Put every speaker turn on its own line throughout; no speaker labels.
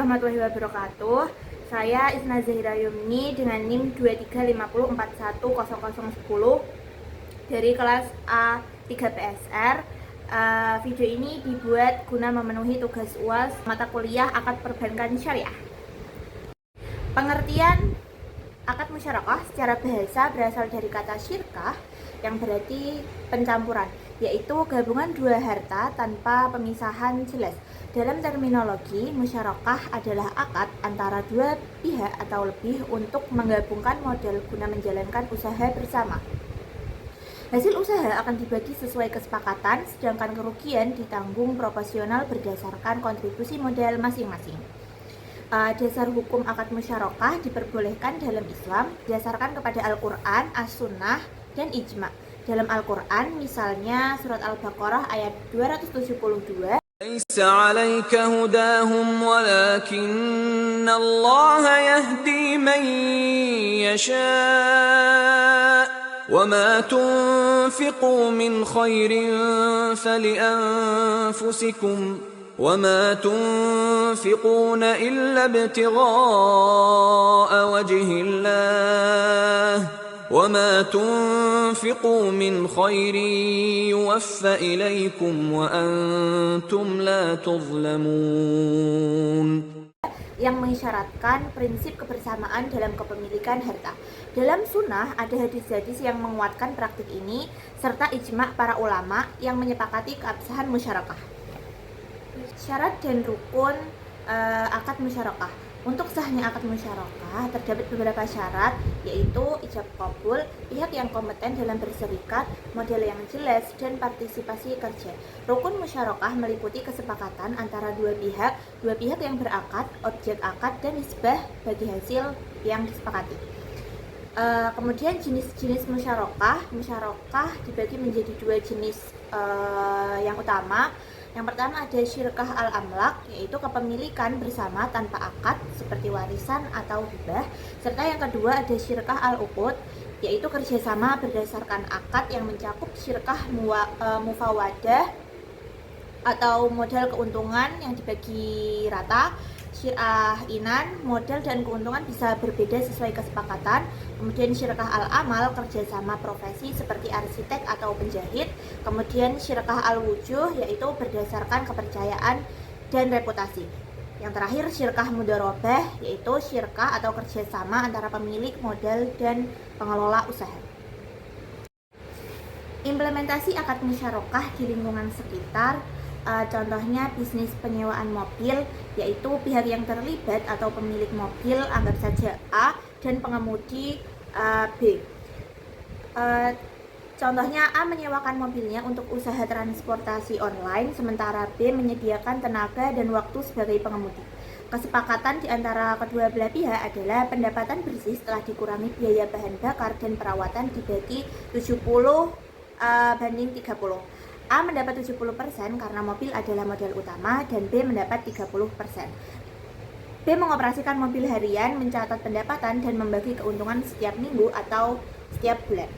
warahmatullahi wabarakatuh. Saya Isna Zahira Yumni dengan NIM 2350410010 dari kelas A3 PSR. Video ini dibuat guna memenuhi tugas UAS mata kuliah Akad Perbankan Syariah. Pengertian akad musyarakah secara bahasa berasal dari kata syirkah yang berarti pencampuran, yaitu gabungan dua harta tanpa pemisahan jelas. Dalam terminologi, musyarakah adalah akad antara dua pihak atau lebih untuk menggabungkan modal guna menjalankan usaha bersama. Hasil usaha akan dibagi sesuai kesepakatan, sedangkan kerugian ditanggung proporsional berdasarkan kontribusi modal masing-masing. Dasar hukum akad musyarakah diperbolehkan dalam Islam berdasarkan kepada Al-Quran, As-Sunnah, dan Ijma'. Dalam Al-Quran, misalnya surat Al-Baqarah ayat 272,
ليس عليك هداهم ولكن الله يهدي من يشاء وما تنفقوا من خير فلأنفسكم وما تنفقون إلا ابتغاء وجه الله وما تنفقوا من خير يوفى إليكم وأنتم لا تظلمون.
yang mengisyaratkan prinsip kebersamaan dalam kepemilikan harta. Dalam sunnah ada hadis-hadis yang menguatkan praktik ini serta ijma' para ulama yang menyepakati keabsahan musyarakah. Syarat dan rukun akad musyarakah. Untuk sahnya akad musyarakah terdapat beberapa syarat, yaitu ijab kabul, pihak yang kompeten dalam berserikat, modal yang jelas, dan partisipasi kerja. Rukun musyarakah meliputi kesepakatan antara dua pihak yang berakad, objek akad, dan nisbah bagi hasil yang disepakati. Kemudian jenis-jenis musyarakah dibagi menjadi dua jenis yang utama. Yang pertama ada syirkah al-amlak, yaitu kepemilikan bersama tanpa akad seperti warisan atau hibah. Serta yang kedua ada syirkah al-uqud, yaitu kerjasama berdasarkan akad yang mencakup syirkah mufawadah atau modal keuntungan yang dibagi rata. Syirkah inan, modal dan keuntungan bisa berbeda sesuai kesepakatan. Kemudian syirkah al-amal, kerjasama profesi seperti arsitek atau penjahit. Kemudian syirkah al-wujuh, yaitu berdasarkan kepercayaan dan reputasi. Yang terakhir syirkah mudharabah, yaitu syirkah atau kerjasama antara pemilik modal dan pengelola usaha. Implementasi akad musyarakah di lingkungan sekitar. Contohnya bisnis penyewaan mobil, yaitu pihak yang terlibat atau pemilik mobil anggap saja A dan pengemudi B. Contohnya A menyewakan mobilnya untuk usaha transportasi online, sementara B menyediakan tenaga dan waktu sebagai pengemudi. Kesepakatan di antara kedua belah pihak adalah pendapatan bersih setelah dikurangi biaya bahan bakar dan perawatan dibagi 70 banding 30. A mendapat 70% karena mobil adalah modal utama dan B mendapat 30%. B mengoperasikan mobil harian, mencatat pendapatan dan membagi keuntungan setiap minggu atau setiap bulan.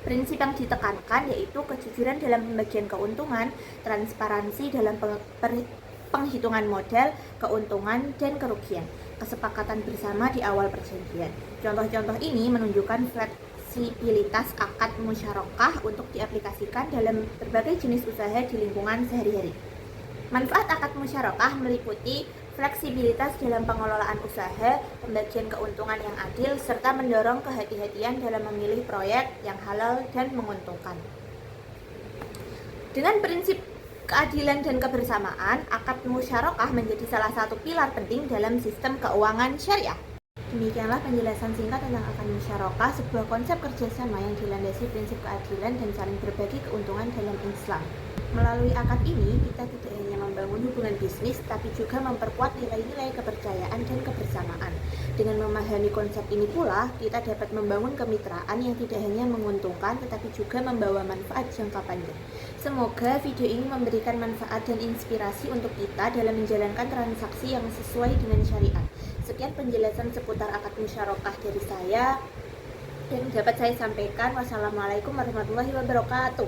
Prinsip yang ditekankan yaitu kejujuran dalam pembagian keuntungan, transparansi dalam penghitungan modal, keuntungan dan kerugian, kesepakatan bersama di awal perjanjian. Contoh-contoh ini menunjukkan fleksibilitas akad musyarakah untuk diaplikasikan dalam berbagai jenis usaha di lingkungan sehari-hari. Manfaat akad musyarakah meliputi fleksibilitas dalam pengelolaan usaha, pembagian keuntungan yang adil, serta mendorong kehati-hatian dalam memilih proyek yang halal dan menguntungkan. Dengan prinsip keadilan dan kebersamaan, akad musyarakah menjadi salah satu pilar penting dalam sistem keuangan syariah. Demikianlah penjelasan singkat tentang akad musyarakah, sebuah konsep kerjasama yang dilandasi prinsip keadilan dan saling berbagi keuntungan dalam Islam. Melalui akad ini, kita tidak hanya membangun hubungan bisnis, tapi juga memperkuat nilai-nilai kepercayaan dan kebersamaan. Dengan memahami konsep ini pula, kita dapat membangun kemitraan yang tidak hanya menguntungkan, tetapi juga membawa manfaat jangka panjang. Semoga video ini memberikan manfaat dan inspirasi untuk kita dalam menjalankan transaksi yang sesuai dengan syariat. Sekian penjelasan seputar akad musyarakah dari saya yang dapat saya sampaikan. Wassalamualaikum warahmatullahi wabarakatuh.